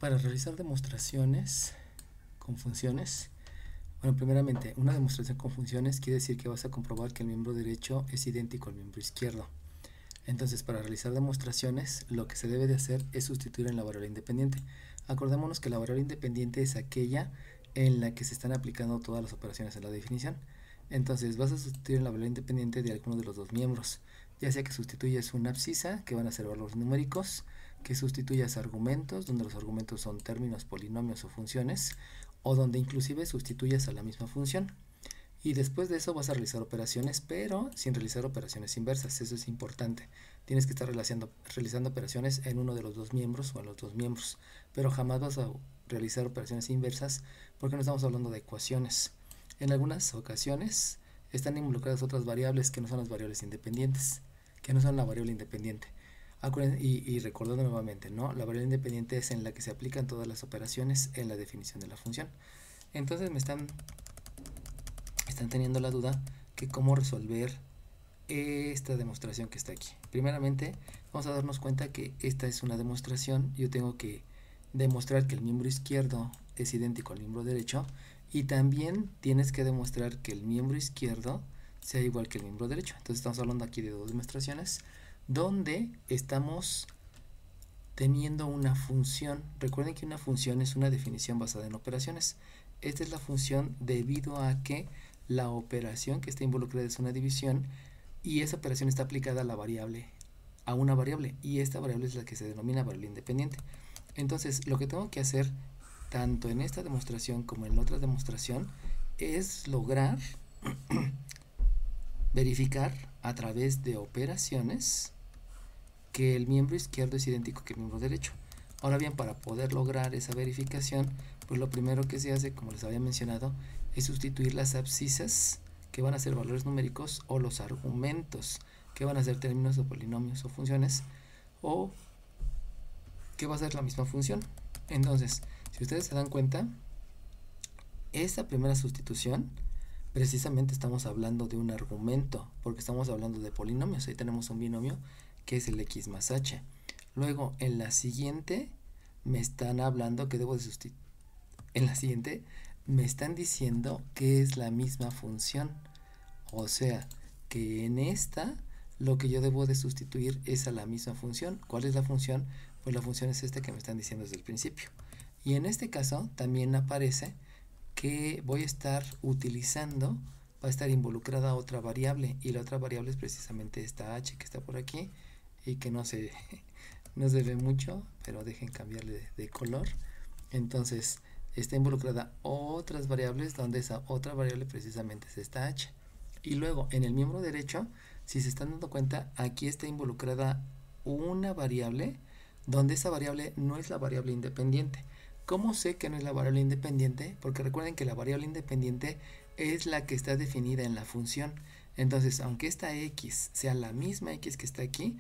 Para realizar demostraciones con funciones, bueno, primeramente, una demostración con funciones quiere decir que vas a comprobar que el miembro derecho es idéntico al miembro izquierdo. Entonces, para realizar demostraciones, lo que se debe de hacer es sustituir en la variable independiente. Acordémonos que la variable independiente es aquella en la que se están aplicando todas las operaciones en la definición. Entonces, vas a sustituir en la variable independiente de alguno de los dos miembros, ya sea que sustituyas una abscisa, que van a ser valores numéricos, que sustituyas argumentos, donde los argumentos son términos, polinomios o funciones, o donde inclusive sustituyas a la misma función. Y después de eso vas a realizar operaciones, pero sin realizar operaciones inversas. Eso es importante. Tienes que estar realizando operaciones en uno de los dos miembros o en los dos miembros, pero jamás vas a realizar operaciones inversas porque no estamos hablando de ecuaciones. En algunas ocasiones están involucradas otras variables que no son las variables independientes, que no son la variable independiente. Y recordando nuevamente, ¿no? La variable independiente es en la que se aplican todas las operaciones en la definición de la función. Entonces están teniendo la duda que cómo resolver esta demostración que está aquí. Primeramente, vamos a darnos cuenta que esta es una demostración. Yo tengo que demostrar que el miembro izquierdo es idéntico al miembro derecho, y también tienes que demostrar que el miembro izquierdo sea igual que el miembro derecho. Entonces estamos hablando aquí de dos demostraciones donde estamos teniendo una función. Recuerden que una función es una definición basada en operaciones. Esta es la función debido a que la operación que está involucrada es una división, y esa operación está aplicada a la variable, a una variable, y esta variable es la que se denomina variable independiente. Entonces, lo que tengo que hacer tanto en esta demostración como en la otra demostración es lograr verificar a través de operaciones que el miembro izquierdo es idéntico que el miembro derecho. Ahora bien, para poder lograr esa verificación, pues lo primero que se hace, como les había mencionado, es sustituir las abscisas, que van a ser valores numéricos, o los argumentos, que van a ser términos o polinomios o funciones, o que va a ser la misma función. Entonces, si ustedes se dan cuenta, esta primera sustitución, precisamente estamos hablando de un argumento, porque estamos hablando de polinomios. Ahí tenemos un binomio que es el x más h. Luego, en la siguiente, me están hablando que debo de sustituir. En la siguiente, me están diciendo que es la misma función. O sea, que en esta, lo que yo debo de sustituir es a la misma función. ¿Cuál es la función? Pues la función es esta que me están diciendo desde el principio. Y en este caso, también aparece que voy a estar utilizando, va a estar involucrada otra variable, y la otra variable es precisamente esta h que está por aquí y que no se ve mucho, pero dejen cambiarle de color. Entonces está involucrada otras variables, donde esa otra variable precisamente es esta h. Y luego en el miembro derecho, si se están dando cuenta, aquí está involucrada una variable, donde esa variable no es la variable independiente. ¿Cómo sé que no es la variable independiente? Porque recuerden que la variable independiente es la que está definida en la función. Entonces, aunque esta x sea la misma x que está aquí,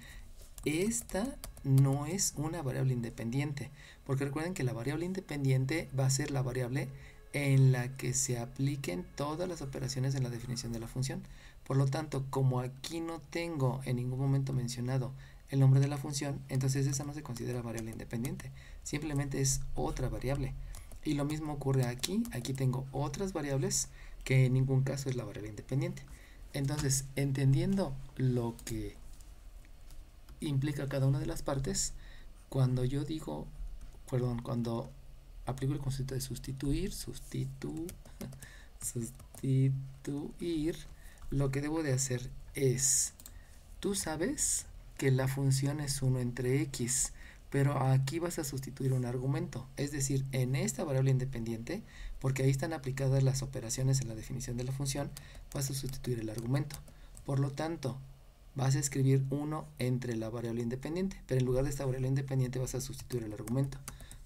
esta no es una variable independiente. Porque recuerden que la variable independiente va a ser la variable en la que se apliquen todas las operaciones en la definición de la función. Por lo tanto, como aquí no tengo en ningún momento mencionado el nombre de la función, entonces esa no se considera variable independiente, simplemente es otra variable. Y lo mismo ocurre aquí. Aquí tengo otras variables que en ningún caso es la variable independiente. Entonces, entendiendo lo que implica cada una de las partes, cuando yo digo, cuando aplico el concepto de sustituir, lo que debo de hacer es, tú sabes que la función es 1 entre x, pero aquí vas a sustituir un argumento, es decir, en esta variable independiente, porque ahí están aplicadas las operaciones en la definición de la función, vas a sustituir el argumento. Por lo tanto, vas a escribir 1 entre la variable independiente, pero en lugar de esta variable independiente vas a sustituir el argumento.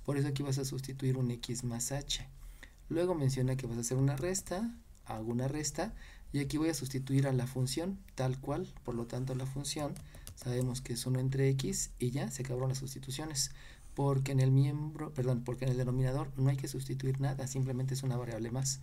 Por eso aquí vas a sustituir un x más h. Luego menciona que vas a hacer una resta, hago una resta, y aquí voy a sustituir a la función tal cual. Por lo tanto, la función sabemos que es 1 entre x, y ya se acabaron las sustituciones, porque en el denominador no hay que sustituir nada, simplemente es una variable más.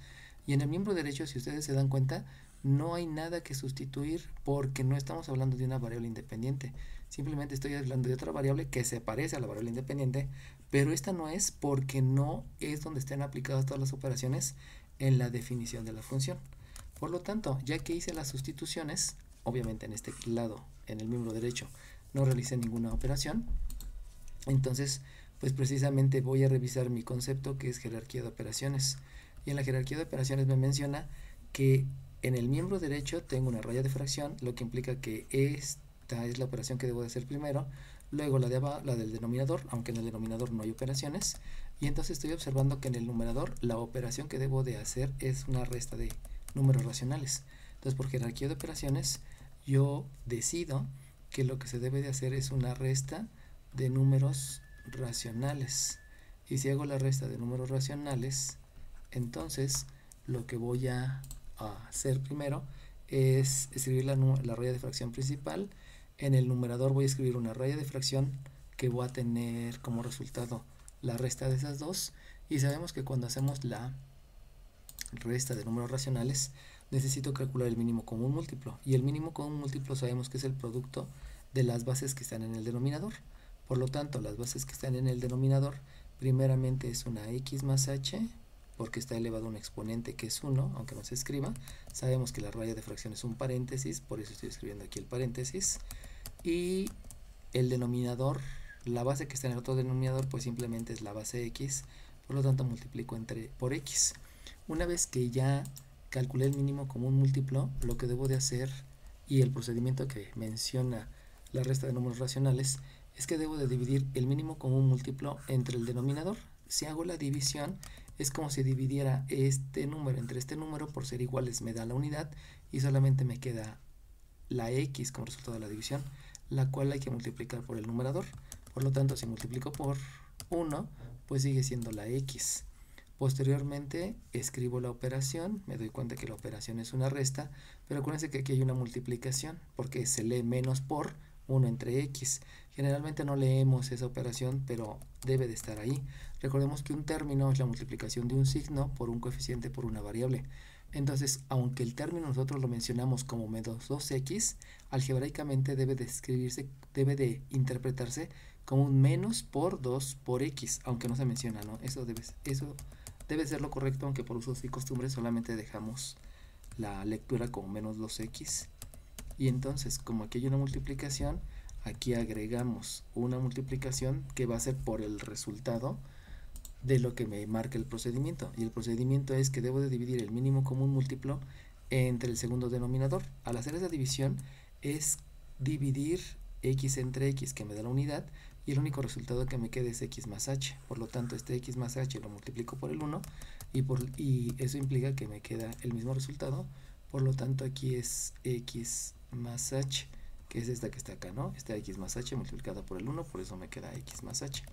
Y en el miembro derecho, si ustedes se dan cuenta, no hay nada que sustituir porque no estamos hablando de una variable independiente. Simplemente estoy hablando de otra variable que se parece a la variable independiente, pero esta no es porque no es donde estén aplicadas todas las operaciones en la definición de la función. Por lo tanto, ya que hice las sustituciones, obviamente en este lado, en el miembro derecho, no realicé ninguna operación, entonces pues precisamente voy a revisar mi concepto que es jerarquía de operaciones. Y en la jerarquía de operaciones me menciona que en el miembro derecho tengo una raya de fracción, lo que implica que esta es la operación que debo de hacer primero, luego la de abajo, la del denominador, aunque en el denominador no hay operaciones, y entonces estoy observando que en el numerador la operación que debo de hacer es una resta de números racionales. Entonces por jerarquía de operaciones yo decido que lo que se debe de hacer es una resta de números racionales. Y si hago la resta de números racionales, entonces lo que voy a hacer primero es escribir la raya de fracción principal. En el numerador voy a escribir una raya de fracción que voy a tener como resultado la resta de esas dos. Y sabemos que cuando hacemos la resta de números racionales necesito calcular el mínimo común múltiplo. Y el mínimo común múltiplo sabemos que es el producto de las bases que están en el denominador. Por lo tanto, las bases que están en el denominador primeramente es una x más h, porque está elevado a un exponente que es 1, aunque no se escriba. Sabemos que la raya de fracción es un paréntesis, por eso estoy escribiendo aquí el paréntesis. Y el denominador, la base que está en el otro denominador, pues simplemente es la base x, por lo tanto multiplico por x. Una vez que ya calculé el mínimo común múltiplo, lo que debo de hacer, y el procedimiento que menciona la resta de números racionales, es que debo de dividir el mínimo común múltiplo entre el denominador. Si hago la división, es como si dividiera este número entre este número, por ser iguales me da la unidad y solamente me queda la x como resultado de la división, la cual hay que multiplicar por el numerador. Por lo tanto, si multiplico por 1, pues sigue siendo la x. Posteriormente escribo la operación, me doy cuenta que la operación es una resta, pero acuérdense que aquí hay una multiplicación, porque se lee menos por 1 entre x. Generalmente no leemos esa operación, pero debe de estar ahí. Recordemos que un término es la multiplicación de un signo por un coeficiente por una variable. Entonces, aunque el término nosotros lo mencionamos como menos 2x, algebraicamente debe de escribirse, debe de interpretarse como un menos por 2 por x, aunque no se menciona, ¿no? Eso debe ser lo correcto, aunque por usos y costumbres solamente dejamos la lectura como menos 2x. Y entonces, como aquí hay una multiplicación, aquí agregamos una multiplicación que va a ser por el resultado de lo que me marca el procedimiento. Y el procedimiento es que debo de dividir el mínimo común múltiplo entre el segundo denominador. Al hacer esa división es dividir x entre x, que me da la unidad, y el único resultado que me queda es x más h. Por lo tanto, este x más h lo multiplico por el 1 y eso implica que me queda el mismo resultado. Por lo tanto, aquí es x más h, que es esta que está acá, ¿no? Esta x más h multiplicada por el 1, por eso me queda x más h.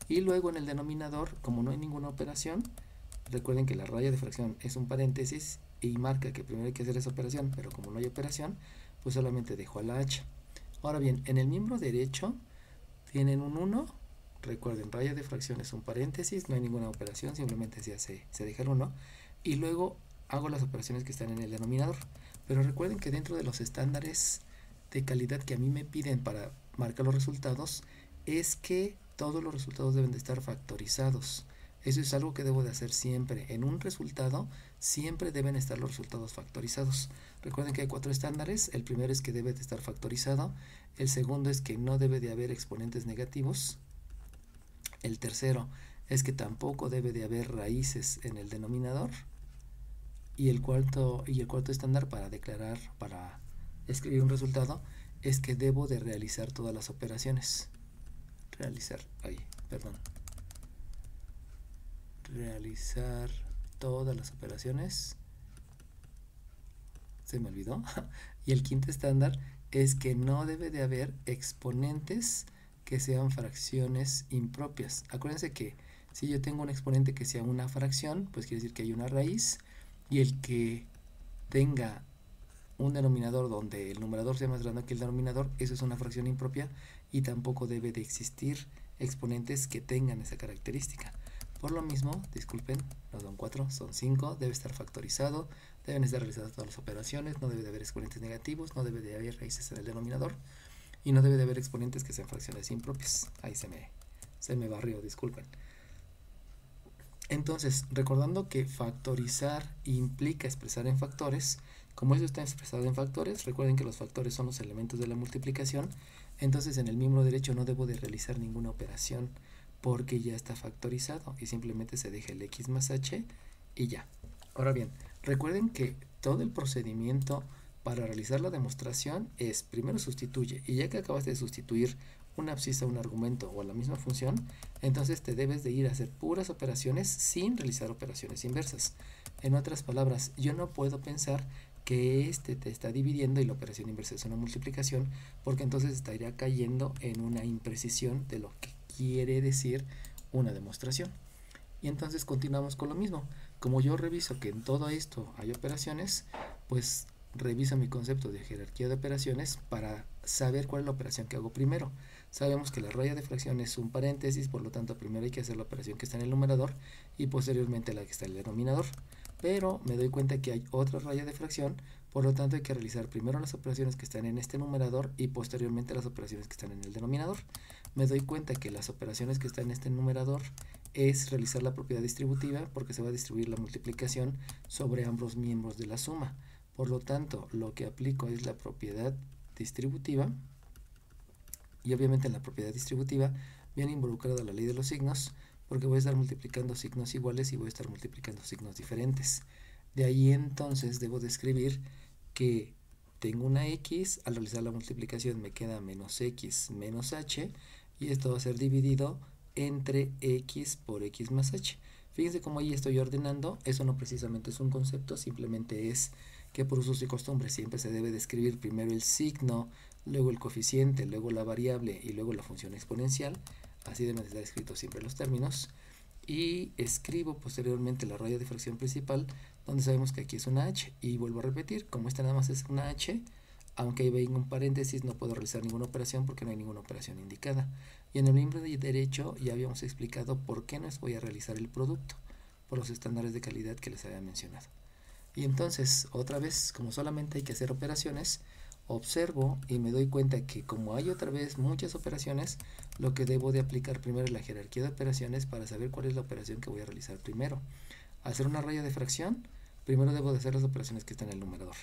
Y luego en el denominador, como no hay ninguna operación, recuerden que la raya de fracción es un paréntesis y marca que primero hay que hacer esa operación, pero como no hay operación, pues solamente dejo a la h. Ahora bien, en el miembro derecho tienen un 1, recuerden, raya de fracción es un paréntesis, no hay ninguna operación, simplemente se deja el 1, y luego hago las operaciones que están en el denominador. Pero recuerden que dentro de los estándares de calidad que a mí me piden para marcar los resultados, es que todos los resultados deben de estar factorizados. Eso es algo que debo de hacer siempre. En un resultado siempre deben estar los resultados factorizados. Recuerden que hay 4 estándares. El primero es que debe de estar factorizado. El segundo es que no debe de haber exponentes negativos. El tercero es que tampoco debe de haber raíces en el denominador. Y el cuarto estándar para escribir un resultado es que debo de realizar todas las operaciones. Realizar todas las operaciones. Se me olvidó. Y el quinto estándar es que no debe de haber exponentes que sean fracciones impropias. Acuérdense que si yo tengo un exponente que sea una fracción, pues quiere decir que hay una raíz, y el que tenga un denominador donde el numerador sea más grande que el denominador, eso es una fracción impropia, y tampoco debe de existir exponentes que tengan esa característica. Por lo mismo, disculpen, no son 4, son 5, debe estar factorizado, deben estar realizadas todas las operaciones, no debe de haber exponentes negativos, no debe de haber raíces en el denominador y no debe de haber exponentes que sean fracciones impropias. Ahí se me barrió, disculpen. Entonces, recordando que factorizar implica expresar en factores, como eso está expresado en factores, recuerden que los factores son los elementos de la multiplicación, entonces en el miembro derecho no debo de realizar ninguna operación porque ya está factorizado y simplemente se deja el x más h y ya. Ahora bien, recuerden que todo el procedimiento para realizar la demostración es primero sustituye, y ya que acabaste de sustituir una abscisa, un argumento o a la misma función, entonces te debes de ir a hacer puras operaciones sin realizar operaciones inversas. En otras palabras, yo no puedo pensar que este te está dividiendo y la operación inversa es una multiplicación, porque entonces estaría cayendo en una imprecisión de lo que quiere decir una demostración. Y entonces continuamos con lo mismo. Como yo reviso que en todo esto hay operaciones, pues reviso mi concepto de jerarquía de operaciones para saber cuál es la operación que hago primero. Sabemos que la raya de fracción es un paréntesis, por lo tanto primero hay que hacer la operación que está en el numerador y posteriormente la que está en el denominador. Pero me doy cuenta que hay otra raya de fracción, por lo tanto hay que realizar primero las operaciones que están en este numerador y posteriormente las operaciones que están en el denominador. Me doy cuenta que las operaciones que están en este numerador es realizar la propiedad distributiva porque se va a distribuir la multiplicación sobre ambos miembros de la suma. Por lo tanto, lo que aplico es la propiedad distributiva y obviamente en la propiedad distributiva viene involucrada la ley de los signos porque voy a estar multiplicando signos iguales y voy a estar multiplicando signos diferentes. De ahí entonces debo describir que tengo una x, al realizar la multiplicación me queda menos x menos h y esto va a ser dividido entre x por x más h. Fíjense cómo ahí estoy ordenando, eso no precisamente es un concepto, simplemente es que por usos y costumbres siempre se debe describir primero el signo, luego el coeficiente, luego la variable y luego la función exponencial. Así deben estar escritos siempre los términos. Y escribo posteriormente la raya de fracción principal, donde sabemos que aquí es una h. Y vuelvo a repetir, como esta nada más es una h, aunque ahí venga un paréntesis, no puedo realizar ninguna operación porque no hay ninguna operación indicada. Y en el miembro de derecho ya habíamos explicado por qué no voy a realizar el producto, por los estándares de calidad que les había mencionado. Y entonces, otra vez, como solamente hay que hacer operaciones, observo y me doy cuenta que como hay otra vez muchas operaciones, lo que debo de aplicar primero es la jerarquía de operaciones para saber cuál es la operación que voy a realizar primero. Al hacer una raya de fracción, primero debo de hacer las operaciones que están en el numerador.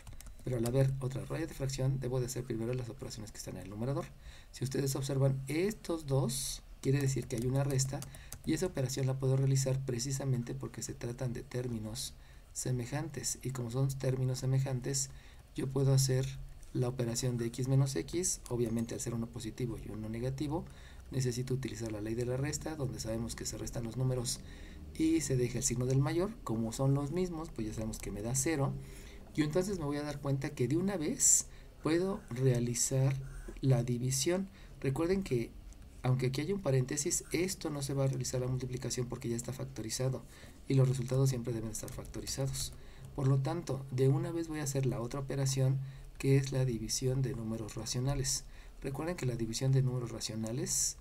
Pero al haber otra raya de fracción, debo de hacer primero las operaciones que están en el numerador. Si ustedes observan, estos dos quiere decir que hay una resta y esa operación la puedo realizar precisamente porque se tratan de términos semejantes, y como son términos semejantes yo puedo hacer la operación de x menos x. Obviamente al ser uno positivo y uno negativo necesito utilizar la ley de la resta, donde sabemos que se restan los números y se deja el signo del mayor. Como son los mismos, pues ya sabemos que me da 0, y entonces me voy a dar cuenta que de una vez puedo realizar la división. Recuerden que aunque aquí hay un paréntesis, esto no se va a realizar la multiplicación porque ya está factorizado y los resultados siempre deben estar factorizados. Por lo tanto, de una vez voy a hacer la otra operación, que es la división de números racionales. Recuerden que la división de números racionales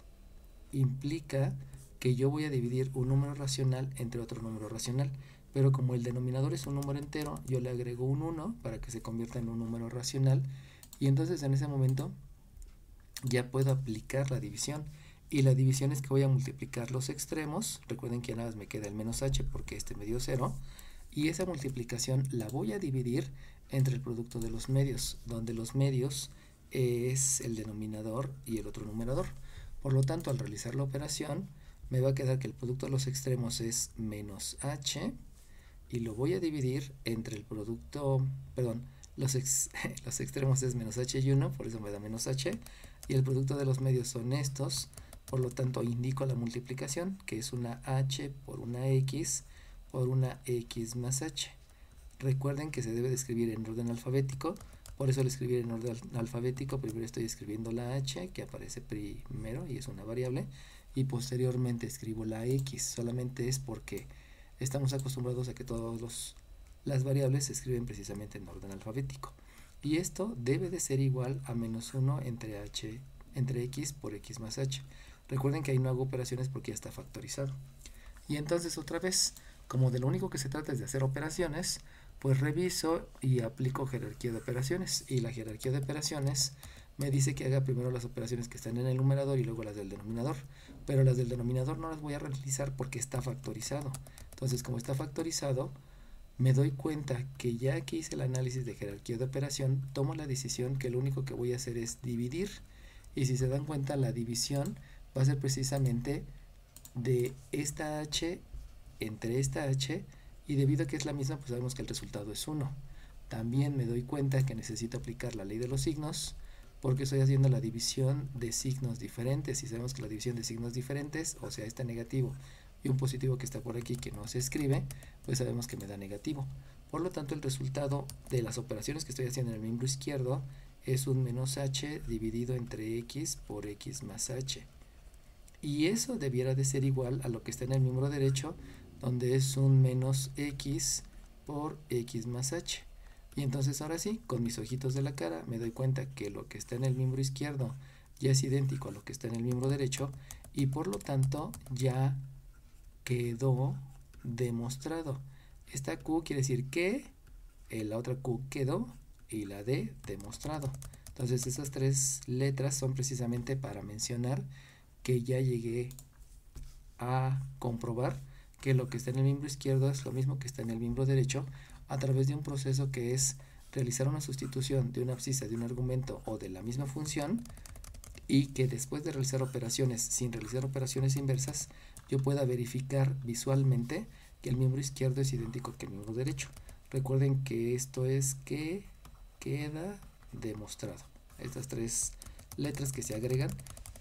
implica que yo voy a dividir un número racional entre otro número racional, pero como el denominador es un número entero, yo le agrego un 1 para que se convierta en un número racional, y entonces en ese momento ya puedo aplicar la división. Y la división es que voy a multiplicar los extremos. Recuerden que nada más me queda el menos h porque este me dio 0, y esa multiplicación la voy a dividir entre el producto de los medios, donde los medios es el denominador y el otro numerador. Por lo tanto, al realizar la operación me va a quedar que el producto de los extremos es menos h, y lo voy a dividir entre el producto, perdón, los extremos es menos h y 1, por eso me da menos h, y el producto de los medios son estos. Por lo tanto indico la multiplicación, que es una h por una x por una x más h. Recuerden que se debe de escribir en orden alfabético, por eso al escribir en orden alfabético primero estoy escribiendo la h, que aparece primero y es una variable, y posteriormente escribo la x. Solamente es porque estamos acostumbrados a que todas las variables se escriben precisamente en orden alfabético, y esto debe de ser igual a menos 1 entre x por x más h. Recuerden que ahí no hago operaciones porque ya está factorizado. Y entonces otra vez, como de lo único que se trata es de hacer operaciones, pues reviso y aplico jerarquía de operaciones. Y la jerarquía de operaciones me dice que haga primero las operaciones que están en el numerador y luego las del denominador. Pero las del denominador no las voy a realizar porque está factorizado. Entonces, como está factorizado, me doy cuenta que ya que hice el análisis de jerarquía de operación, tomo la decisión que lo único que voy a hacer es dividir. Y si se dan cuenta, la división va a ser precisamente de esta h entre esta h, y debido a que es la misma, pues sabemos que el resultado es 1. También me doy cuenta que necesito aplicar la ley de los signos, porque estoy haciendo la división de signos diferentes, y sabemos que la división de signos diferentes, o sea, este negativo y un positivo que está por aquí que no se escribe, pues sabemos que me da negativo. Por lo tanto, el resultado de las operaciones que estoy haciendo en el miembro izquierdo es un menos h dividido entre x por x más h. Y eso debiera de ser igual a lo que está en el miembro derecho, donde es un menos x por x más h. Y entonces ahora sí, con mis ojitos de la cara, me doy cuenta que lo que está en el miembro izquierdo ya es idéntico a lo que está en el miembro derecho, y por lo tanto ya quedó demostrado. Esta Q quiere decir que, la otra Q quedó, y la D demostrado. Entonces esas tres letras son precisamente para mencionar que ya llegué a comprobar que lo que está en el miembro izquierdo es lo mismo que está en el miembro derecho, a través de un proceso que es realizar una sustitución de una abscisa de un argumento o de la misma función, y que después de realizar operaciones sin realizar operaciones inversas, yo pueda verificar visualmente que el miembro izquierdo es idéntico que el miembro derecho. Recuerden que esto es que queda demostrado. Estas tres letras que se agregan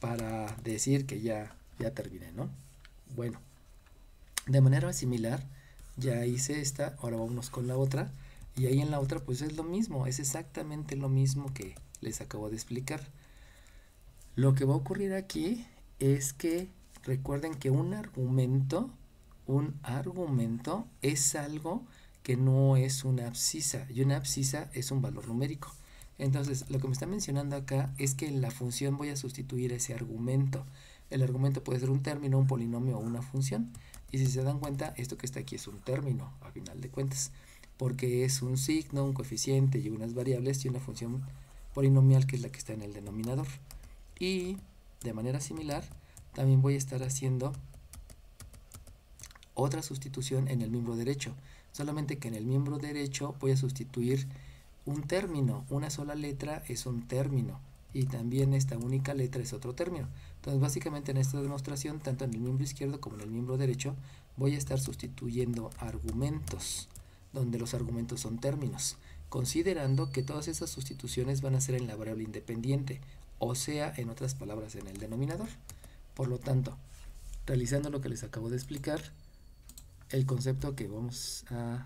para decir que ya terminé, ¿no? Bueno, de manera similar, ya hice esta, ahora vámonos con la otra, y ahí en la otra pues es lo mismo, es exactamente lo mismo que les acabo de explicar. Lo que va a ocurrir aquí es que recuerden que un argumento es algo que no es una abscisa, y una abscisa es un valor numérico. Entonces, lo que me está mencionando acá es que en la función voy a sustituir ese argumento. El argumento puede ser un término, un polinomio o una función. Y si se dan cuenta, esto que está aquí es un término, a final de cuentas, porque es un signo, un coeficiente y unas variables y una función polinomial que es la que está en el denominador. Y de manera similar, también voy a estar haciendo otra sustitución en el miembro derecho. Solamente que en el miembro derecho voy a sustituir un término. Una sola letra es un término, y también esta única letra es otro término. Entonces básicamente en esta demostración, tanto en el miembro izquierdo como en el miembro derecho, voy a estar sustituyendo argumentos, donde los argumentos son términos, considerando que todas esas sustituciones van a ser en la variable independiente, o sea, en otras palabras, en el denominador. Por lo tanto, realizando lo que les acabo de explicar, el concepto que vamos a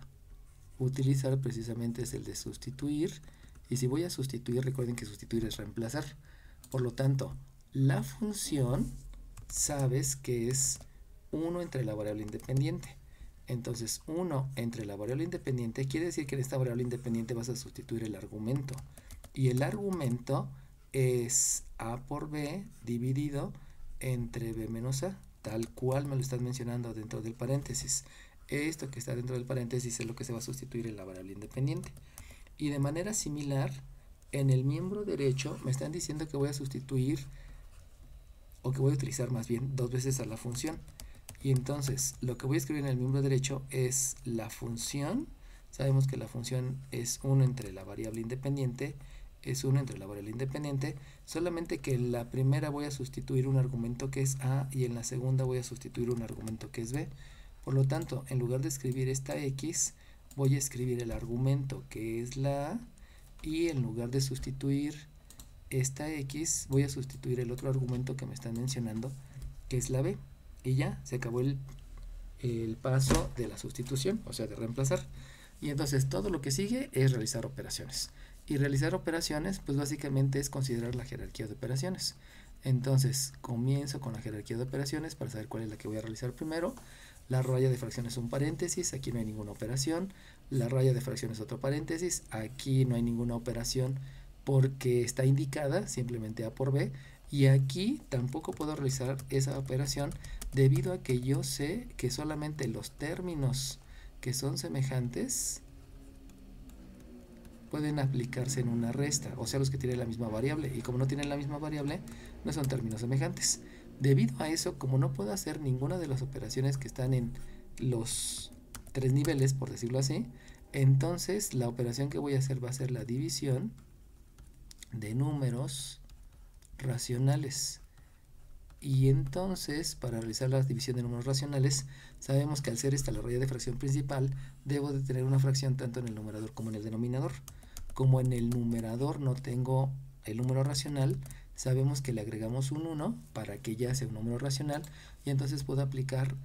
utilizar precisamente es el de sustituir. Y si voy a sustituir, recuerden que sustituir es reemplazar. Por lo tanto, la función sabes que es 1 entre la variable independiente. Entonces 1 entre la variable independiente quiere decir que en esta variable independiente vas a sustituir el argumento. Y el argumento es a por b dividido entre b menos a, tal cual me lo estás mencionando dentro del paréntesis. Esto que está dentro del paréntesis es lo que se va a sustituir en la variable independiente. Y de manera similar, en el miembro derecho me están diciendo que voy a sustituir, o que voy a utilizar más bien, 2 veces a la función. Y entonces lo que voy a escribir en el miembro derecho es la función. Sabemos que la función es 1 entre la variable independiente, solamente que en la primera voy a sustituir un argumento que es a, y en la segunda voy a sustituir un argumento que es b. Por lo tanto, en lugar de escribir esta x, voy a escribir el argumento que es la a, y en lugar de sustituir esta x, voy a sustituir el otro argumento que me están mencionando, que es la b. Y ya, se acabó el paso de la sustitución, o sea, de reemplazar. Y entonces todo lo que sigue es realizar operaciones. Y realizar operaciones, pues básicamente es considerar la jerarquía de operaciones. Entonces, comienzo con la jerarquía de operaciones para saber cuál es la que voy a realizar primero. La raya de fracciones es un paréntesis, aquí no hay ninguna operación. La raya de fracciones es otro paréntesis, aquí no hay ninguna operación porque está indicada, simplemente a por b. Y aquí tampoco puedo realizar esa operación debido a que yo sé que solamente los términos que son semejantes pueden aplicarse en una resta, o sea, los que tienen la misma variable, y como no tienen la misma variable, no son términos semejantes. Debido a eso, como no puedo hacer ninguna de las operaciones que están en los tres niveles, por decirlo así, entonces la operación que voy a hacer va a ser la división de números racionales. Y entonces, para realizar la división de números racionales, sabemos que al ser esta la raíz de fracción principal, debo de tener una fracción tanto en el numerador como en el denominador. Como en el numerador no tengo el número racional, sabemos que le agregamos un 1 para que ya sea un número racional, y entonces puedo aplicar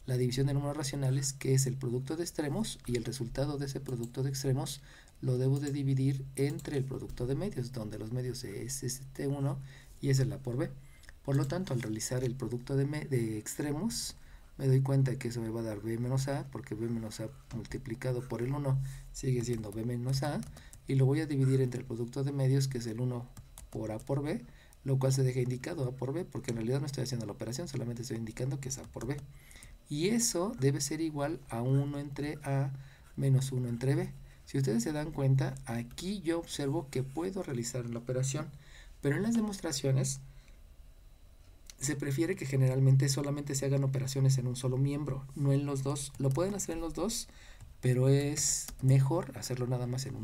la división de números racionales, que es el producto de extremos, y el resultado de ese producto de extremos lo debo de dividir entre el producto de medios, donde los medios es este 1 y es el A por B. Por lo tanto, al realizar el producto de extremos, me doy cuenta que eso me va a dar B menos A, porque B menos A multiplicado por el 1 sigue siendo B menos A, y lo voy a dividir entre el producto de medios, que es el 1 por A por B, lo cual se deja indicado A por B, porque en realidad no estoy haciendo la operación, solamente estoy indicando que es A por B. Y eso debe ser igual a 1 entre A menos 1 entre B. Si ustedes se dan cuenta, aquí yo observo que puedo realizar la operación, pero en las demostraciones se prefiere que generalmente solamente se hagan operaciones en un solo miembro, no en los dos. Lo pueden hacer en los dos, pero es mejor hacerlo nada más en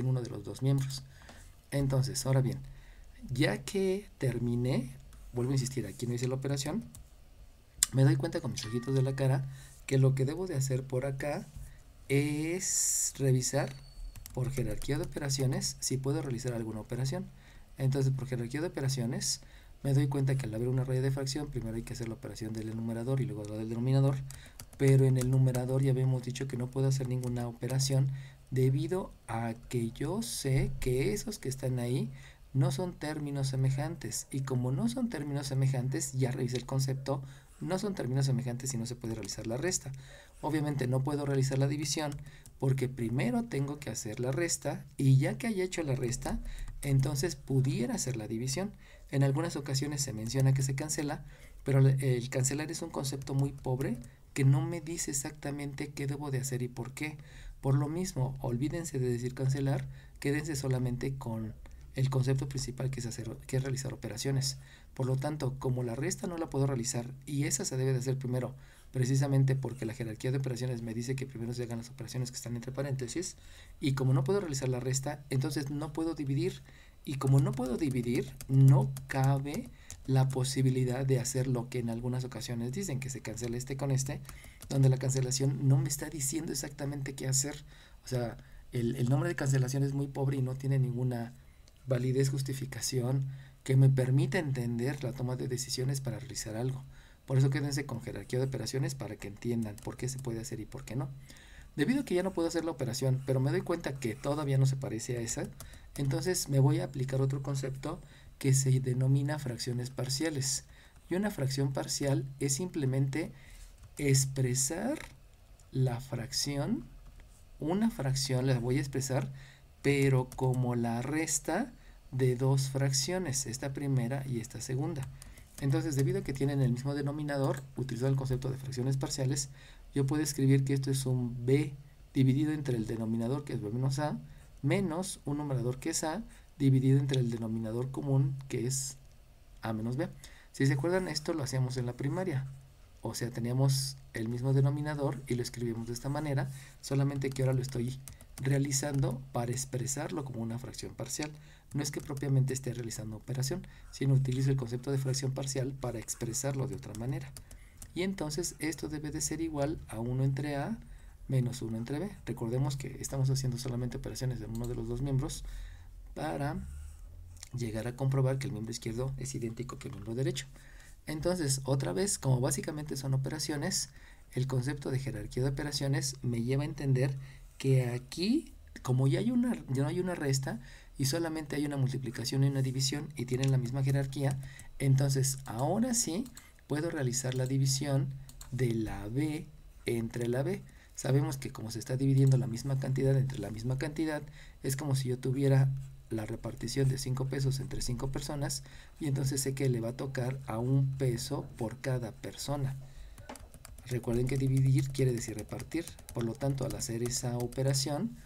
uno de los dos miembros. Entonces, ahora bien, ya que terminé, vuelvo a insistir, aquí no hice la operación, me doy cuenta con mis ojitos de la cara que lo que debo de hacer por acá es revisar por jerarquía de operaciones si puedo realizar alguna operación. Entonces, por jerarquía de operaciones, me doy cuenta que al haber una raíz de fracción, primero hay que hacer la operación del numerador y luego la del denominador, pero en el numerador ya habíamos dicho que no puedo hacer ninguna operación debido a que yo sé que esos que están ahí no son términos semejantes, y como no son términos semejantes, ya revisé el concepto, no son términos semejantes y no se puede realizar la resta. Obviamente no puedo realizar la división porque primero tengo que hacer la resta, y ya que haya hecho la resta, entonces pudiera hacer la división. En algunas ocasiones se menciona que se cancela, pero el cancelar es un concepto muy pobre que no me dice exactamente qué debo de hacer y por qué. Por lo mismo, olvídense de decir cancelar, quédense solamente con el concepto principal, que es realizar operaciones. Por lo tanto, como la resta no la puedo realizar y esa se debe de hacer primero, precisamente porque la jerarquía de operaciones me dice que primero se hagan las operaciones que están entre paréntesis, y como no puedo realizar la resta, entonces no puedo dividir, y como no puedo dividir, no cabe la posibilidad de hacer lo que en algunas ocasiones dicen, que se cancela este con este, donde la cancelación no me está diciendo exactamente qué hacer. O sea, el nombre de cancelación es muy pobre y no tiene ninguna validez, justificación que me permita entender la toma de decisiones para realizar algo. Por eso quédense con jerarquía de operaciones para que entiendan por qué se puede hacer y por qué no. Debido a que ya no puedo hacer la operación, pero me doy cuenta que todavía no se parece a esa, entonces me voy a aplicar otro concepto que se denomina fracciones parciales. Y una fracción parcial es simplemente expresar la fracción, una fracción la voy a expresar, pero como la resta de dos fracciones, esta primera y esta segunda. Entonces, debido a que tienen el mismo denominador, utilizando el concepto de fracciones parciales, yo puedo escribir que esto es un b dividido entre el denominador, que es b menos a, menos un numerador que es a, dividido entre el denominador común, que es a menos b. Si se acuerdan, esto lo hacíamos en la primaria. O sea, teníamos el mismo denominador y lo escribimos de esta manera, solamente que ahora lo estoy realizando para expresarlo como una fracción parcial. No es que propiamente esté realizando operación, sino utilizo el concepto de fracción parcial para expresarlo de otra manera. Y entonces esto debe de ser igual a 1 entre A menos 1 entre B. Recordemos que estamos haciendo solamente operaciones en uno de los dos miembros para llegar a comprobar que el miembro izquierdo es idéntico que el miembro derecho. Entonces, otra vez, como básicamente son operaciones, el concepto de jerarquía de operaciones me lleva a entender que aquí, como ya no hay una resta y solamente hay una multiplicación y una división y tienen la misma jerarquía, entonces ahora sí puedo realizar la división de la B entre la B. Sabemos que como se está dividiendo la misma cantidad entre la misma cantidad, es como si yo tuviera la repartición de 5 pesos entre 5 personas y entonces sé que le va a tocar a 1 peso por cada persona. Recuerden que dividir quiere decir repartir, por lo tanto al hacer esa operación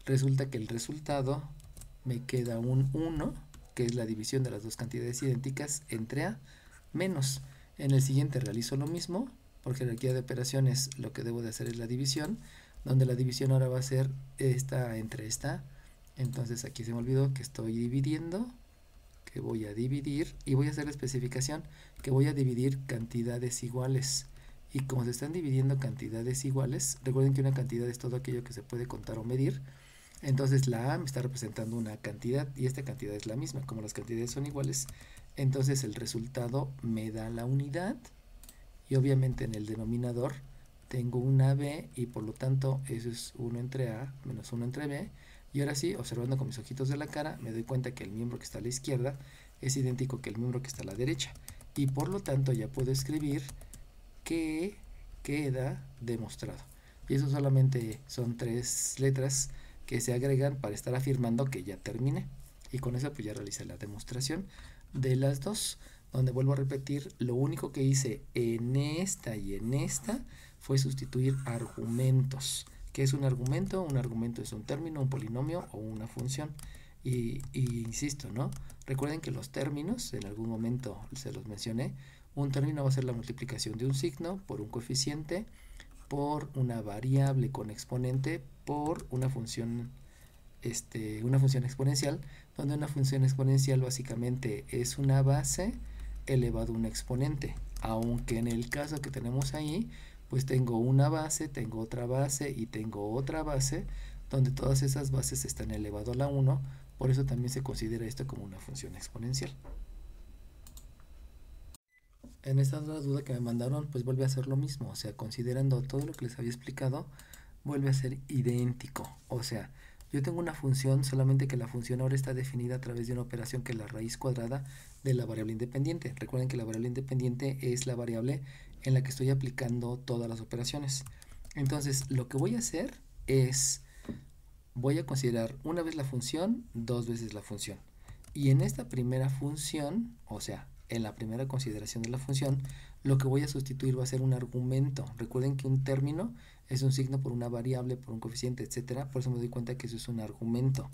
resulta que el resultado me queda un 1, que es la división de las dos cantidades idénticas entre A menos. En el siguiente realizo lo mismo, por jerarquía de operaciones lo que debo de hacer es la división, donde la división ahora va a ser esta entre esta. Entonces aquí se me olvidó que estoy dividiendo, que voy a dividir y voy a hacer la especificación que voy a dividir cantidades iguales. Y como se están dividiendo cantidades iguales, recuerden que una cantidad es todo aquello que se puede contar o medir. Entonces la A me está representando una cantidad y esta cantidad es la misma. Como las cantidades son iguales, entonces el resultado me da la unidad y obviamente en el denominador tengo una B y por lo tanto eso es 1 entre A menos 1 entre B. Y ahora sí, observando con mis ojitos de la cara, me doy cuenta que el miembro que está a la izquierda es idéntico que el miembro que está a la derecha. Y por lo tanto ya puedo escribir que queda demostrado. Y eso solamente son 3 letras que se agregan para estar afirmando que ya terminé. Y con eso pues ya realicé la demostración de las dos, donde vuelvo a repetir, lo único que hice en esta y en esta fue sustituir argumentos. ¿Qué es un argumento? Un argumento es un término, un polinomio o una función. Y insisto, ¿no? Recuerden que los términos, en algún momento se los mencioné, un término va a ser la multiplicación de un signo por un coeficiente, por una variable con exponente, por una función exponencial, donde una función exponencial básicamente es una base elevado a un exponente, aunque en el caso que tenemos ahí, pues tengo una base, tengo otra base y tengo otra base, donde todas esas bases están elevado a la 1, por eso también se considera esto como una función exponencial. En esta otra duda que me mandaron, pues vuelve a ser lo mismo, o sea, considerando todo lo que les había explicado, vuelve a ser idéntico, o sea, yo tengo una función, solamente que la función ahora está definida a través de una operación que es la raíz cuadrada de la variable independiente. Recuerden que la variable independiente es la variable en la que estoy aplicando todas las operaciones. Entonces, lo que voy a hacer es, voy a considerar una vez la función, 2 veces la función. Y en esta primera función, o sea, en la primera consideración de la función, lo que voy a sustituir va a ser un argumento. Recuerden que un término es un signo por una variable, por un coeficiente, etcétera. Por eso me doy cuenta que eso es un argumento.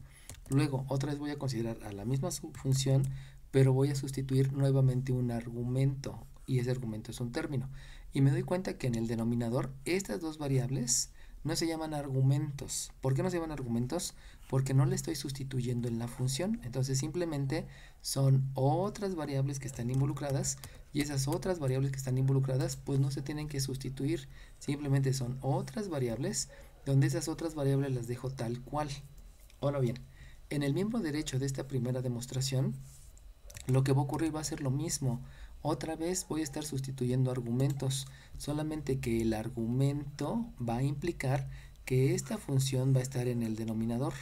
Luego, otra vez voy a considerar a la misma función, pero voy a sustituir nuevamente un argumento. Y ese argumento es un término. Y me doy cuenta que en el denominador, estas dos variables no se llaman argumentos. ¿Por qué no se llaman argumentos? Porque no le estoy sustituyendo en la función. Entonces simplemente son otras variables que están involucradas y esas otras variables que están involucradas pues no se tienen que sustituir. Simplemente son otras variables donde esas otras variables las dejo tal cual. Ahora bien, en el miembro derecho de esta primera demostración lo que va a ocurrir va a ser lo mismo. Otra vez voy a estar sustituyendo argumentos, solamente que el argumento va a implicar que esta función va a estar en el denominador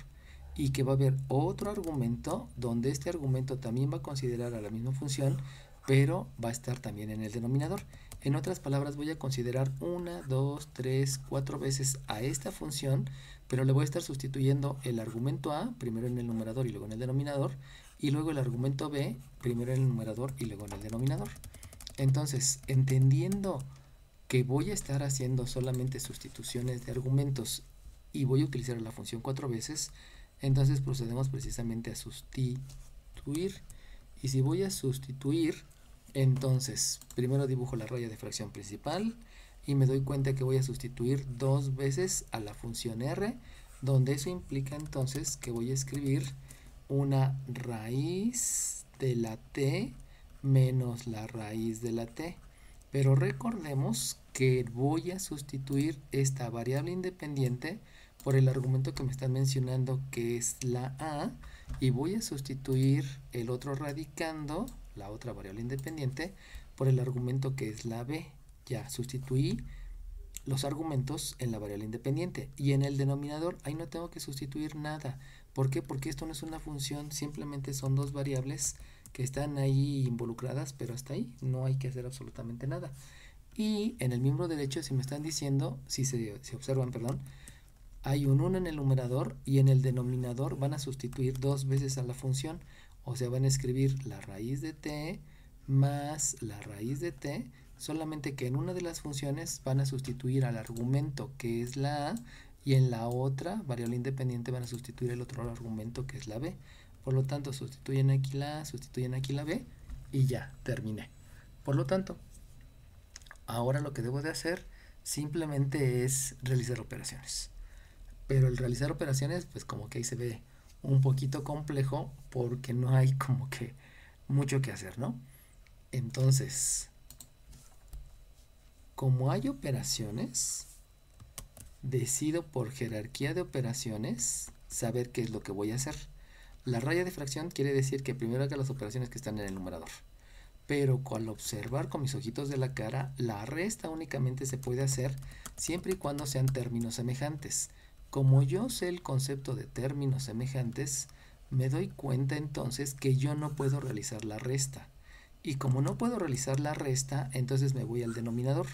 y que va a haber otro argumento donde este argumento también va a considerar a la misma función, pero va a estar también en el denominador. En otras palabras, voy a considerar 1, 2, 3, 4 veces a esta función, pero le voy a estar sustituyendo el argumento A, primero en el numerador y luego en el denominador, y luego el argumento B, primero en el numerador y luego en el denominador. Entonces, entendiendo que voy a estar haciendo solamente sustituciones de argumentos y voy a utilizar la función 4 veces, entonces procedemos precisamente a sustituir. Y si voy a sustituir, entonces primero dibujo la raya de fracción principal y me doy cuenta que voy a sustituir 2 veces a la función R, donde eso implica entonces que voy a escribir una raíz de la t menos la raíz de la t. Pero recordemos que voy a sustituir esta variable independiente por el argumento que me están mencionando que es la a, y voy a sustituir el otro radicando, la otra variable independiente, por el argumento que es la b. Ya sustituí los argumentos en la variable independiente y en el denominador ahí no tengo que sustituir nada. ¿Por qué? Porque esto no es una función, simplemente son dos variables que están ahí involucradas, pero hasta ahí no hay que hacer absolutamente nada. Y en el miembro derecho, si me están diciendo, si se observan, perdón, hay un 1 en el numerador y en el denominador van a sustituir 2 veces a la función. O sea, van a escribir la raíz de t más la raíz de t, solamente que en una de las funciones van a sustituir al argumento que es la a y en la otra variable independiente van a sustituir el otro argumento que es la b. Por lo tanto, sustituyen aquí la a, sustituyen aquí la b y ya, terminé. Por lo tanto, ahora lo que debo de hacer simplemente es realizar operaciones. Pero el realizar operaciones, pues como que ahí se ve un poquito complejo porque no hay como que mucho que hacer, ¿no? Entonces, como hay operaciones, decido por jerarquía de operaciones saber qué es lo que voy a hacer. La raya de fracción quiere decir que primero haga las operaciones que están en el numerador. Pero al observar con mis ojitos de la cara, la resta únicamente se puede hacer siempre y cuando sean términos semejantes. Como yo sé el concepto de términos semejantes, me doy cuenta entonces que yo no puedo realizar la resta. Y como no puedo realizar la resta, entonces me voy al denominador,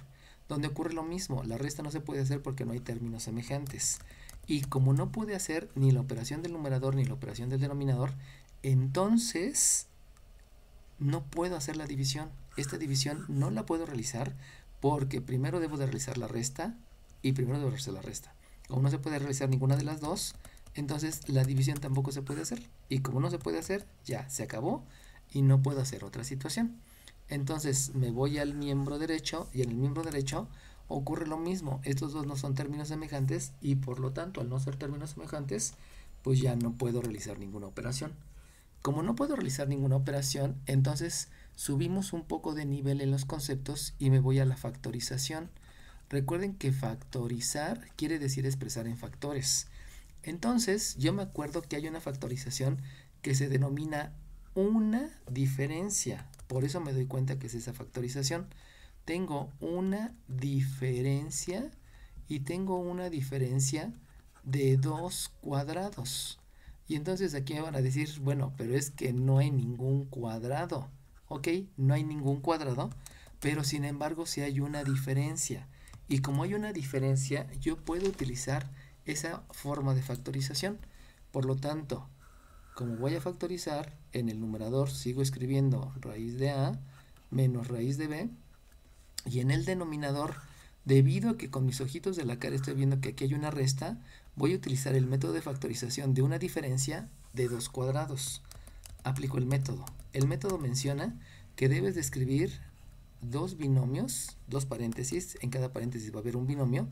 donde ocurre lo mismo. La resta no se puede hacer porque no hay términos semejantes. Y como no pude hacer ni la operación del numerador ni la operación del denominador, entonces no puedo hacer la división. Esta división no la puedo realizar porque primero debo de realizar la resta y primero debo realizar la resta. Como no se puede realizar ninguna de las dos, entonces la división tampoco se puede hacer. Y como no se puede hacer, ya se acabó y no puedo hacer otra situación. Entonces me voy al miembro derecho y en el miembro derecho ocurre lo mismo. Estos dos no son términos semejantes y por lo tanto al no ser términos semejantes, pues ya no puedo realizar ninguna operación. Como no puedo realizar ninguna operación, entonces subimos un poco de nivel en los conceptos y me voy a la factorización. Recuerden que factorizar quiere decir expresar en factores. Entonces, yo me acuerdo que hay una factorización que se denomina una diferencia. Por eso me doy cuenta que es esa factorización. Tengo una diferencia y tengo una diferencia de 2 cuadrados. Y entonces aquí me van a decir, bueno, pero es que no hay ningún cuadrado. Ok, no hay ningún cuadrado, pero sin embargo sí hay una diferencia. Y como hay una diferencia, yo puedo utilizar esa forma de factorización. Por lo tanto, como voy a factorizar, en el numerador sigo escribiendo raíz de a menos raíz de b. Y en el denominador, debido a que con mis ojitos de la cara estoy viendo que aquí hay una resta, voy a utilizar el método de factorización de una diferencia de 2 cuadrados. Aplico el método. El método menciona que debes de escribir dos binomios, dos paréntesis, en cada paréntesis va a haber un binomio,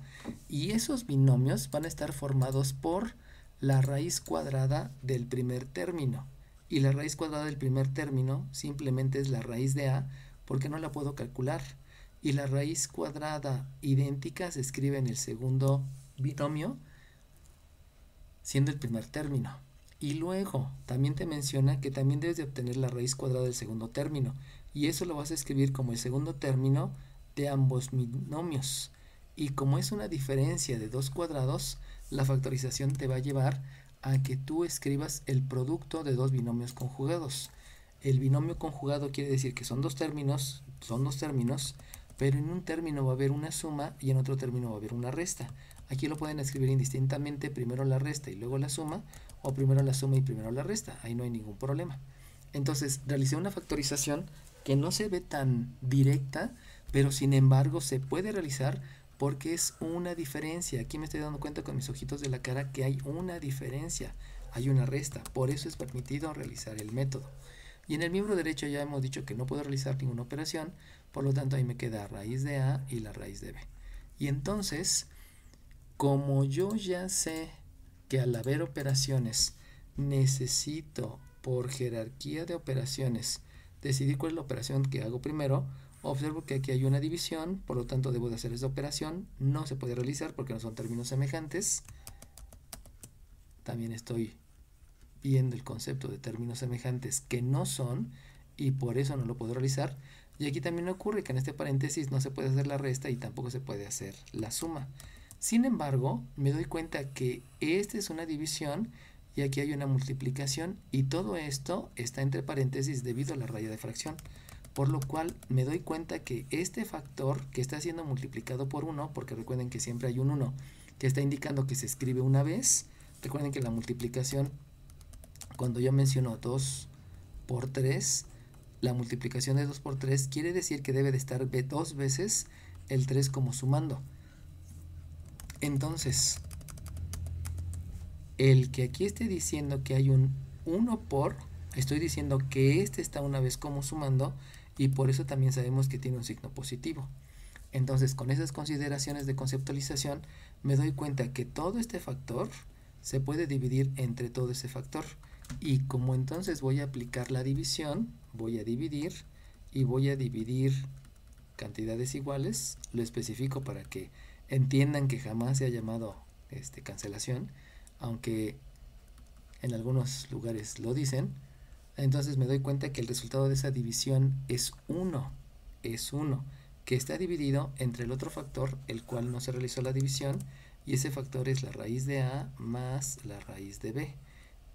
y esos binomios van a estar formados por la raíz cuadrada del primer término. Y la raíz cuadrada del primer término simplemente es la raíz de a, porque no la puedo calcular. Y la raíz cuadrada idéntica se escribe en el segundo binomio, siendo el primer término. Y luego también te menciona que también debes de obtener la raíz cuadrada del segundo término. Y eso lo vas a escribir como el segundo término de ambos binomios. Y como es una diferencia de 2 cuadrados, la factorización te va a llevar a que tú escribas el producto de 2 binomios conjugados. El binomio conjugado quiere decir que son dos términos, pero en un término va a haber una suma y en otro término va a haber una resta. Aquí lo pueden escribir indistintamente, primero la resta y luego la suma, o primero la suma y primero la resta. Ahí no hay ningún problema. Entonces, realicé una factorización que no se ve tan directa, pero sin embargo se puede realizar porque es una diferencia. Aquí me estoy dando cuenta con mis ojitos de la cara que hay una diferencia, hay una resta. Por eso es permitido realizar el método. Y en el miembro derecho ya hemos dicho que no puedo realizar ninguna operación, por lo tanto ahí me queda raíz de a y la raíz de b. Y entonces, como yo ya sé que al haber operaciones necesito por jerarquía de operaciones decidir cuál es la operación que hago primero, observo que aquí hay una división, por lo tanto debo de hacer esa operación. No se puede realizar porque no son términos semejantes. También estoy viendo el concepto de términos semejantes que no son y por eso no lo puedo realizar. Y aquí también ocurre que en este paréntesis no se puede hacer la resta y tampoco se puede hacer la suma. Sin embargo, me doy cuenta que esta es una división y aquí hay una multiplicación y todo esto está entre paréntesis debido a la raya de fracción. Por lo cual me doy cuenta que este factor que está siendo multiplicado por 1, porque recuerden que siempre hay un 1, que está indicando que se escribe una vez. Recuerden que la multiplicación, cuando yo menciono 2 por 3, la multiplicación de 2 por 3 quiere decir que debe de estar 2 veces el 3 como sumando. Entonces, el que aquí esté diciendo que hay un 1 por, estoy diciendo que este está una vez como sumando, y por eso también sabemos que tiene un signo positivo. Entonces, con esas consideraciones de conceptualización, me doy cuenta que todo este factor se puede dividir entre todo ese factor. Y como entonces voy a aplicar la división, voy a dividir y voy a dividir cantidades iguales, lo especifico para que entiendan que jamás se ha llamado cancelación, aunque en algunos lugares lo dicen. Entonces me doy cuenta que el resultado de esa división es 1, que está dividido entre el otro factor, el cual no se realizó la división, y ese factor es la raíz de A más la raíz de B.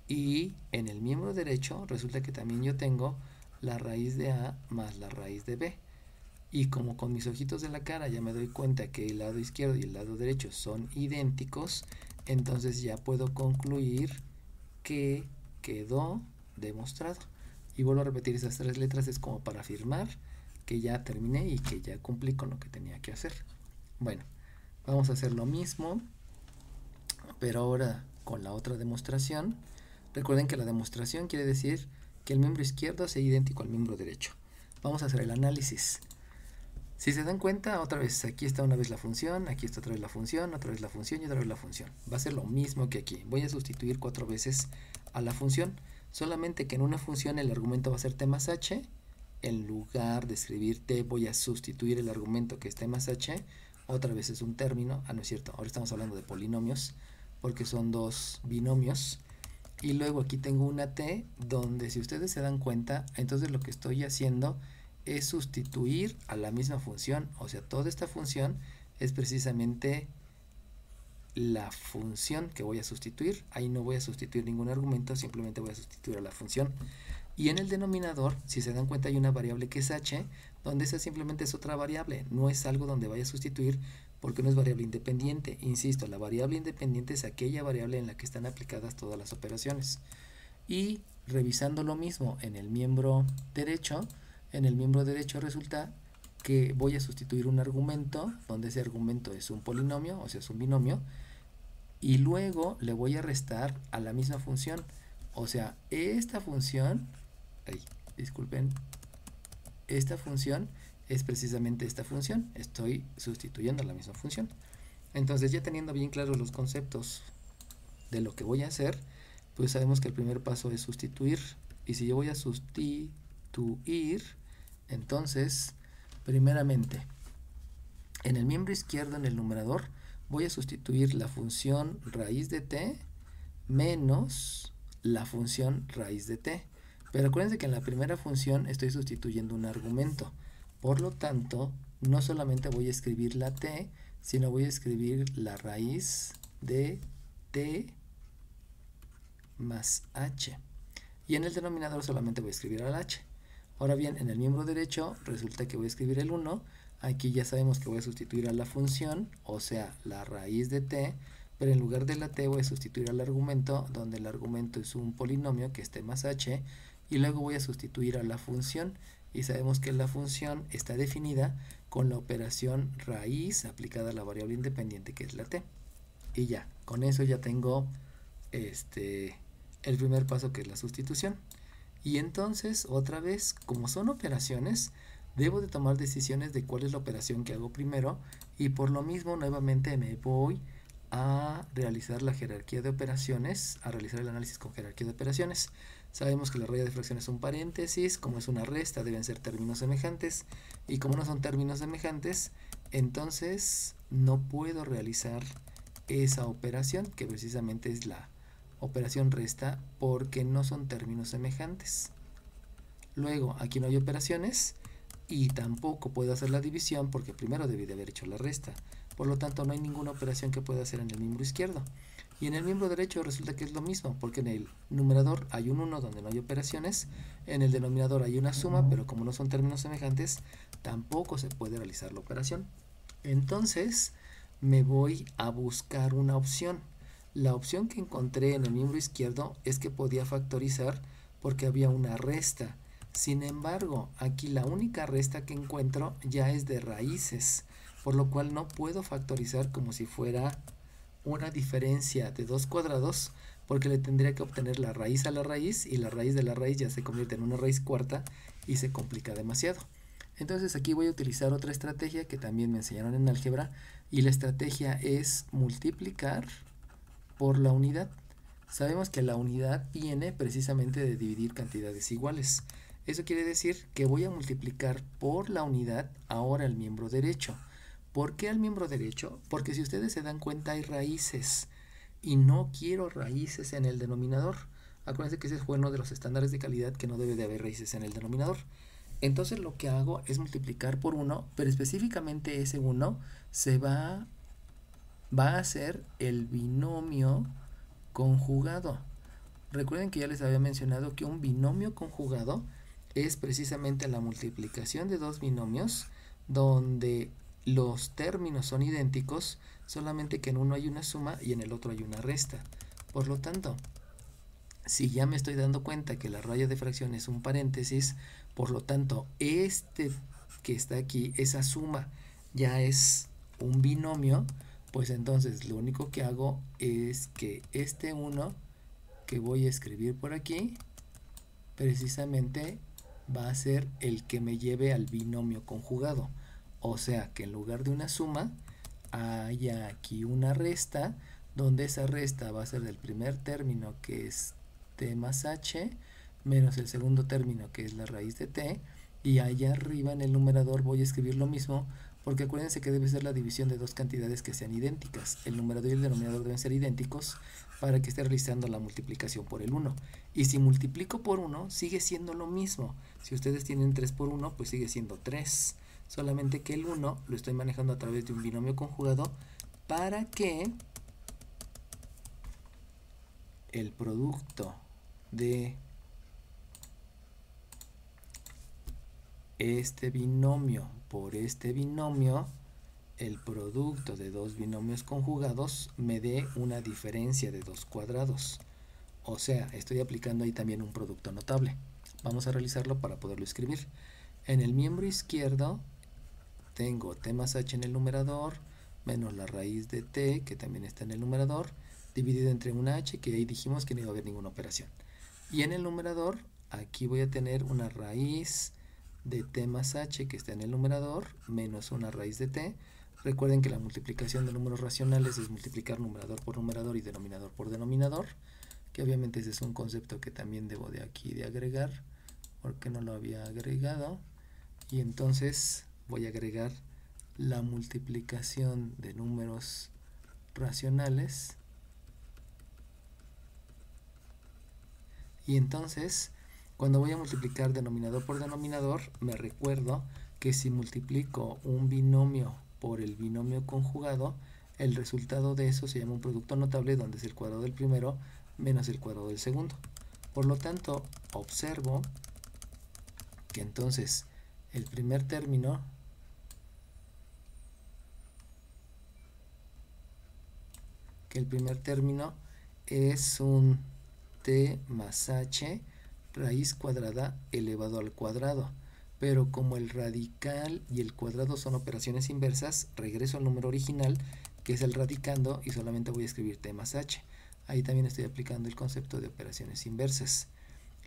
Y en el miembro derecho resulta que también yo tengo la raíz de A más la raíz de B. Y como con mis ojitos de la cara ya me doy cuenta que el lado izquierdo y el lado derecho son idénticos, entonces ya puedo concluir que quedó demostrado. Y vuelvo a repetir esas 3 letras, es como para afirmar que ya terminé y que ya cumplí con lo que tenía que hacer. Bueno, vamos a hacer lo mismo, pero ahora con la otra demostración. Recuerden que la demostración quiere decir que el miembro izquierdo sea idéntico al miembro derecho. Vamos a hacer el análisis. Si se dan cuenta, otra vez, aquí está una vez la función, aquí está otra vez la función, otra vez la función y otra vez la función. Va a ser lo mismo que aquí. Voy a sustituir 4 veces a la función, solamente que en una función el argumento va a ser t más h. En lugar de escribir t, voy a sustituir el argumento que es t más h. Otra vez es un término. No es cierto, ahora estamos hablando de polinomios, porque son 2 binomios. Y luego aquí tengo una t, donde si ustedes se dan cuenta, entonces lo que estoy haciendo es sustituir a la misma función. O sea, toda esta función es precisamente la función que voy a sustituir. Ahí no voy a sustituir ningún argumento, simplemente voy a sustituir a la función. Y en el denominador, si se dan cuenta, hay una variable que es h, donde esa simplemente es otra variable, no es algo donde vaya a sustituir, porque no es variable independiente. Insisto, la variable independiente es aquella variable en la que están aplicadas todas las operaciones. Y revisando lo mismo en el miembro derecho, resulta que voy a sustituir un argumento, donde ese argumento es un polinomio, o sea, es un binomio, y luego le voy a restar a la misma función. O sea, esta función, disculpen, esta función es precisamente esta función. Estoy sustituyendo a la misma función. Entonces, ya teniendo bien claros los conceptos de lo que voy a hacer, pues sabemos que el primer paso es sustituir. Y si yo voy a sustituir, entonces, primeramente, en el miembro izquierdo, en el numerador, voy a sustituir la función raíz de t menos la función raíz de t. Pero acuérdense que en la primera función estoy sustituyendo un argumento. Por lo tanto, no solamente voy a escribir la t, sino voy a escribir la raíz de t más h. Y en el denominador solamente voy a escribir al h. Ahora bien, en el miembro derecho resulta que voy a escribir el 1. Aquí ya sabemos que voy a sustituir a la función, o sea, la raíz de t, pero en lugar de la t voy a sustituir al argumento, donde el argumento es un polinomio que es t más h, y luego voy a sustituir a la función, y sabemos que la función está definida con la operación raíz aplicada a la variable independiente que es la t. Y ya, con eso ya tengo el primer paso, que es la sustitución. Y entonces, otra vez, como son operaciones, debo de tomar decisiones de cuál es la operación que hago primero, y por lo mismo nuevamente me voy a realizar la jerarquía de operaciones, a realizar el análisis con jerarquía de operaciones. Sabemos que la raya de fracción es un paréntesis, como es una resta deben ser términos semejantes, y como no son términos semejantes, entonces no puedo realizar esa operación, que precisamente es la operación resta, porque no son términos semejantes. Luego, aquí no hay operaciones, y tampoco puedo hacer la división, porque primero debí de haber hecho la resta. Por lo tanto, no hay ninguna operación que pueda hacer en el miembro izquierdo. Y en el miembro derecho resulta que es lo mismo, porque en el numerador hay un 1 donde no hay operaciones, en el denominador hay una suma, pero como no son términos semejantes, tampoco se puede realizar la operación. Entonces, me voy a buscar una opción. La opción que encontré en el miembro izquierdo es que podía factorizar porque había una resta. Sin embargo, aquí la única resta que encuentro ya es de raíces, por lo cual no puedo factorizar como si fuera una diferencia de dos cuadrados, porque le tendría que obtener la raíz a la raíz, y la raíz de la raíz ya se convierte en una raíz cuarta y se complica demasiado. Entonces aquí voy a utilizar otra estrategia que también me enseñaron en álgebra, y la estrategia es multiplicar por la unidad. Sabemos que la unidad viene precisamente de dividir cantidades iguales. Eso quiere decir que voy a multiplicar por la unidad ahora el miembro derecho. ¿Por qué al miembro derecho? Porque si ustedes se dan cuenta hay raíces y no quiero raíces en el denominador. Acuérdense que ese es uno de los estándares de calidad, que no debe de haber raíces en el denominador. Entonces lo que hago es multiplicar por 1, pero específicamente ese 1 se va a ser el binomio conjugado. Recuerden que ya les había mencionado que un binomio conjugado es precisamente la multiplicación de dos binomios donde los términos son idénticos, solamente que en uno hay una suma y en el otro hay una resta. Por lo tanto, si ya me estoy dando cuenta que la raya de fracción es un paréntesis, por lo tanto, este que está aquí, esa suma, ya es un binomio, pues entonces lo único que hago es que este 1 que voy a escribir por aquí, precisamente va a ser el que me lleve al binomio conjugado. O sea que en lugar de una suma, haya aquí una resta, donde esa resta va a ser del primer término, que es t más h, menos el segundo término, que es la raíz de t, y allá arriba en el numerador voy a escribir lo mismo, porque acuérdense que debe ser la división de dos cantidades que sean idénticas. El numerador y el denominador deben ser idénticos para que esté realizando la multiplicación por el 1. Y si multiplico por 1, sigue siendo lo mismo. Si ustedes tienen 3 por 1, pues sigue siendo 3. Solamente que el 1 lo estoy manejando a través de un binomio conjugado para que el producto de este binomio por este binomio, el producto de dos binomios conjugados, me dé una diferencia de dos cuadrados. O sea, estoy aplicando ahí también un producto notable. Vamos a realizarlo para poderlo escribir. En el miembro izquierdo tengo t más h en el numerador, menos la raíz de t, que también está en el numerador, dividido entre una h, que ahí dijimos que no iba a haber ninguna operación. Y en el numerador, aquí voy a tener una raíz de t más h, que está en el numerador, menos una raíz de t. Recuerden que la multiplicación de números racionales es multiplicar numerador por numerador y denominador por denominador, que obviamente ese es un concepto que también debo de aquí de agregar, porque no lo había agregado. Y entonces voy a agregar la multiplicación de números racionales. Y entonces, cuando voy a multiplicar denominador por denominador, me recuerdo que si multiplico un binomio por el binomio conjugado, el resultado de eso se llama un producto notable, donde es el cuadrado del primero menos el cuadrado del segundo. Por lo tanto, observo que entonces el primer término es un t más h raíz cuadrada elevado al cuadrado, pero como el radical y el cuadrado son operaciones inversas, regreso al número original, que es el radicando, y solamente voy a escribir t más h. Ahí también estoy aplicando el concepto de operaciones inversas.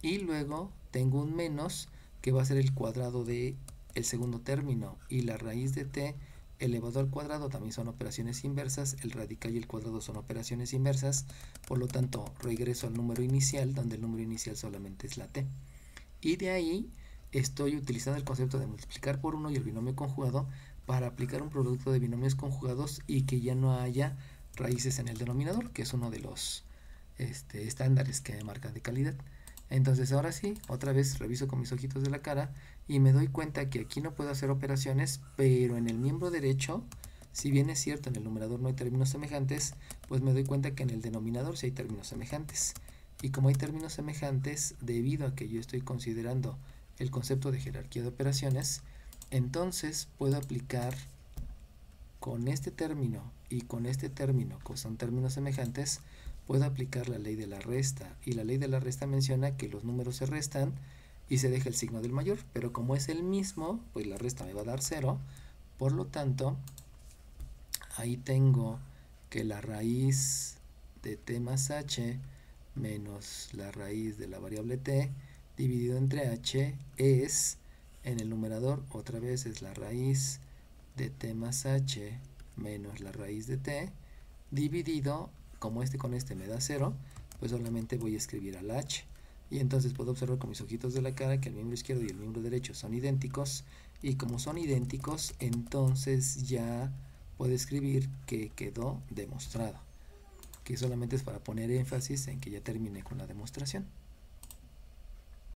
Y luego tengo un menos, que va a ser el cuadrado de el segundo término, y la raíz de t elevado al cuadrado también son operaciones inversas, el radical y el cuadrado son operaciones inversas, por lo tanto regreso al número inicial, donde el número inicial solamente es la t. Y de ahí estoy utilizando el concepto de multiplicar por 1 y el binomio conjugado para aplicar un producto de binomios conjugados y que ya no haya raíces en el denominador, que es uno de los estándares que me marcan de calidad. Entonces ahora sí, otra vez reviso con mis ojitos de la cara y me doy cuenta que aquí no puedo hacer operaciones, pero en el miembro derecho, si bien es cierto en el numerador no hay términos semejantes, pues me doy cuenta que en el denominador sí hay términos semejantes. Y como hay términos semejantes, debido a que yo estoy considerando el concepto de jerarquía de operaciones, entonces puedo aplicar con este término y con este término, que son términos semejantes, puedo aplicar la ley de la resta. Y la ley de la resta menciona que los números se restan y se deja el signo del mayor. Pero como es el mismo, pues la resta me va a dar 0. Por lo tanto, ahí tengo que la raíz de t más h menos la raíz de la variable t dividido entre h es, en el numerador otra vez es la raíz de t más h menos la raíz de t dividido, como este con este me da 0, pues solamente voy a escribir al h. Y entonces puedo observar con mis ojitos de la cara que el miembro izquierdo y el miembro derecho son idénticos. Y como son idénticos, entonces ya puedo escribir que quedó demostrado. Que solamente es para poner énfasis en que ya terminé con la demostración.